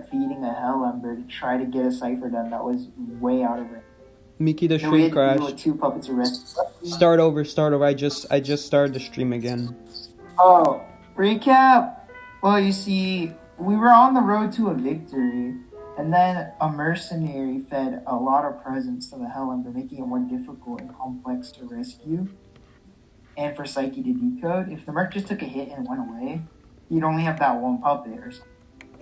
feeding a hell ember to try to get a cipher done that was way out of range. Miki, the And we stream had to deal crashed. with 2 puppets arrested. Start over. I just started the stream again. Oh, recap. Well, you see, we were on the road to a victory, and then a mercenary fed a lot of presents to the hell ember, making it more difficult and complex to rescue and for Psyche to decode. If the merc just took a hit and went away, you'd only have that one puppet or something.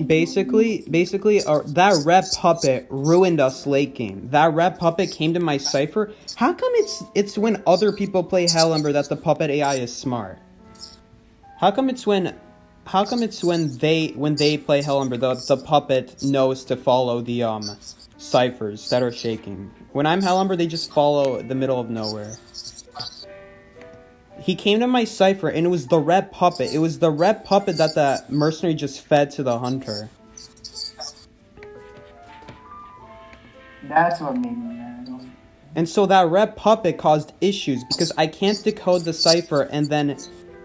Basically, that rep puppet ruined us late game. That rep puppet came to my cipher. How come it's when other people play Hellember that the puppet AI is smart? How come it's when they play Hellember the puppet knows to follow the ciphers that are shaking? When I'm Hellember, they just follow the middle of nowhere. He came to my cipher, and it was the rep puppet. It was the rep puppet that the mercenary just fed to the hunter. That's what made me mad. And so that rep puppet caused issues, because I can't decode the cipher and then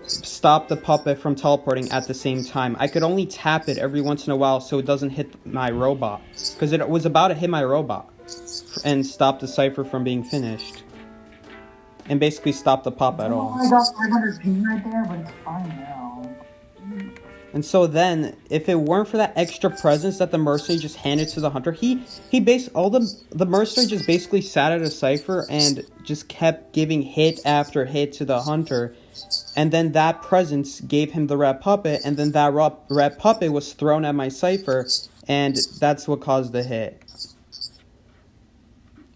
stop the puppet from teleporting at the same time. I could only tap it every once in a while so it doesn't hit my robot. Because it was about to hit my robot and stop the cipher from being finished. And basically stop the pop at all. Oh, I got 500 ping right there, but it's fine now. And so then, if it weren't for that extra presence that the mercenary just handed to the hunter, the mercenary just basically sat at a cipher and just kept giving hit after hit to the hunter, and then that presence gave him the red puppet, and then that red puppet was thrown at my cipher, and that's what caused the hit.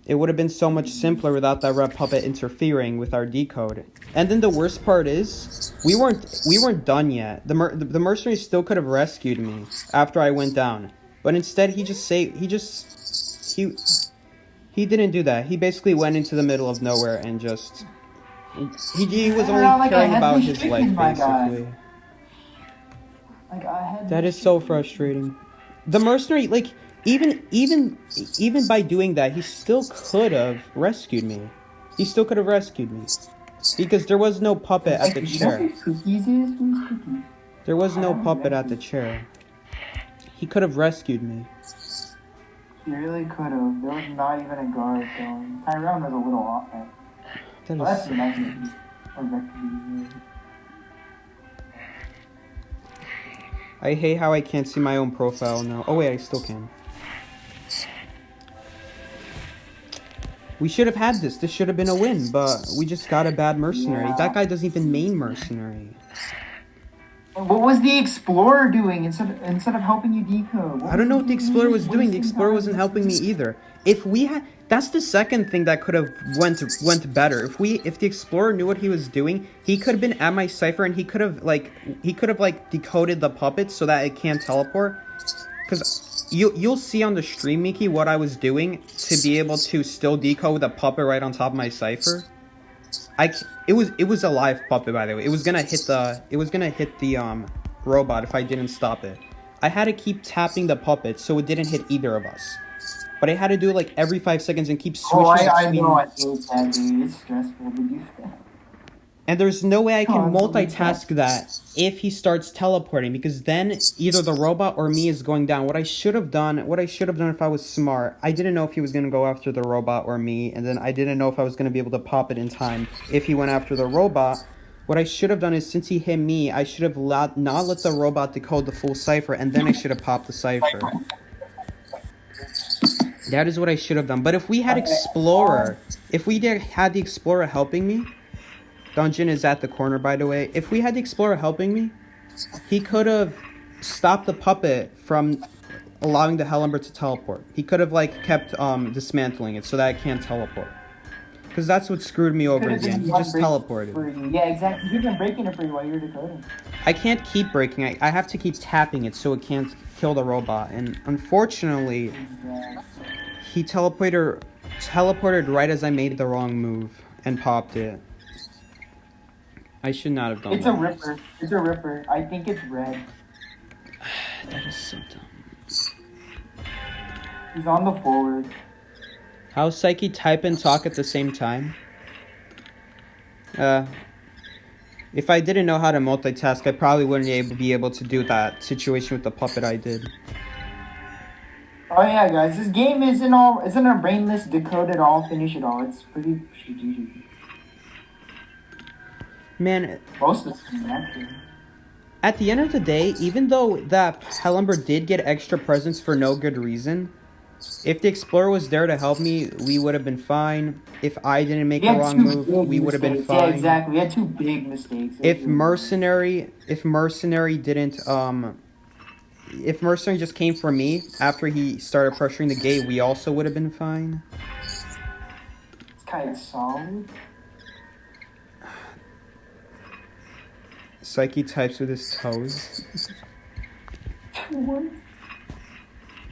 It would have been so much simpler without that red puppet interfering with our decode. And then the worst part is, we weren't done yet. The mercenary still could have rescued me after I went down, but instead he didn't do that. He basically went into the middle of nowhere and just he was only caring about his life basically. That is so frustrating. The mercenary, like, even by doing that, he still could have rescued me. Because there was no puppet at the chair. There was no puppet at the chair. He could have rescued me. He really could have. There was not even a guard going. Tyrone was a little off it. That's nice. I hate how I can't see my own profile now. Oh wait, I still can. We should have had this. This should have been a win, but we just got a bad mercenary. Yeah. That guy doesn't even main mercenary. What was the Explorer doing instead of helping you decode? I don't know what the Explorer was doing. The Explorer wasn't helping me either. If we had... That's the second thing that could have went better. If the Explorer knew what he was doing, he could have been at my cipher and he could have decoded the puppet so that it can't teleport. Because you'll see on the stream, Miki, what I was doing to be able to still decode with a puppet right on top of my cipher. It was a live puppet, by the way. It was gonna hit the robot if I didn't stop it. I had to keep tapping the puppet so it didn't hit either of us. But I had to do it like every 5 seconds and keep switching between... I know, I hate that, dude. It's stressful to do that. And there's no way I can multitask that if he starts teleporting, because then either the robot or me is going down. What I should have done if I was smart, I didn't know if he was going to go after the robot or me, and then I didn't know if I was going to be able to pop it in time if he went after the robot. What I should have done is, since he hit me, I should have not let the robot decode the full cipher, and then I should have popped the cipher. That is what I should have done. But if we had Explorer, had the Explorer helping me... Dungeon is at the corner, by the way. If we had the Explorer helping me, he could have stopped the puppet from allowing the Hellember to teleport. He could have, kept dismantling it so that it can't teleport. Because that's what screwed me over again. He just teleported. Yeah, exactly. You've been breaking it for you while you were decoding. I can't keep breaking. I have to keep tapping it so it can't kill the robot. And unfortunately, he teleported right as I made the wrong move and popped it. I should not have done that. It's a ripper. I think it's red. That is so dumb. He's on the forward. How Psyche type and talk at the same time? If I didn't know how to multitask, I probably wouldn't be able to do that situation with the puppet I did. Oh yeah, guys, this game isn't a brainless decode it all, finish it all. It's pretty strategic. Man, Most of the time, actually. at the end of the day, even though that Hellumber did get extra presents for no good reason, if the Explorer was there to help me, we would have been fine. If I didn't make a wrong move, we would have been fine. Yeah, exactly. We had two big mistakes. If Mercenary didn't if Mercenary just came for me after he started pressuring the gate, we also would have been fine. It's kind of solid. Psyche types with his toes. What?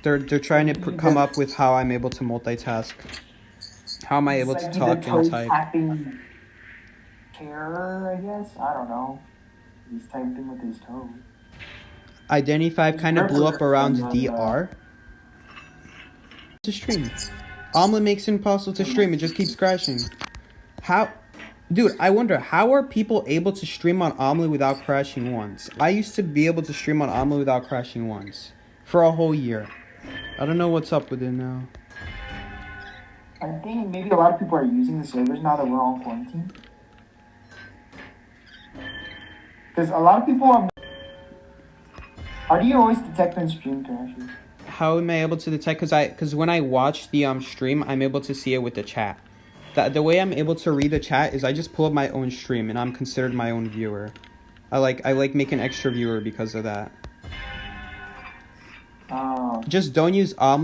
They're trying to come up with how I'm able to multitask. How am I able to talk and type? Tapping terror, I guess. I don't know. He's typing with his toe. Identity 5 kind of blew up around DR. To stream. Omelet makes it impossible to stream. It just keeps crashing. How? Dude, I wonder, how are people able to stream on Omelet without crashing once? I used to be able to stream on Omelet without crashing once. For a whole year. I don't know what's up with it now. I think maybe a lot of people are using the servers now that we're all in quarantine. Because a lot of people are... How do you always detect when stream crashes? How am I able to detect? Because when I watch the stream, I'm able to see it with the chat. The way I'm able to read the chat is I just pull up my own stream and I'm considered my own viewer. I like making extra viewer because of that. Just don't use Omelet.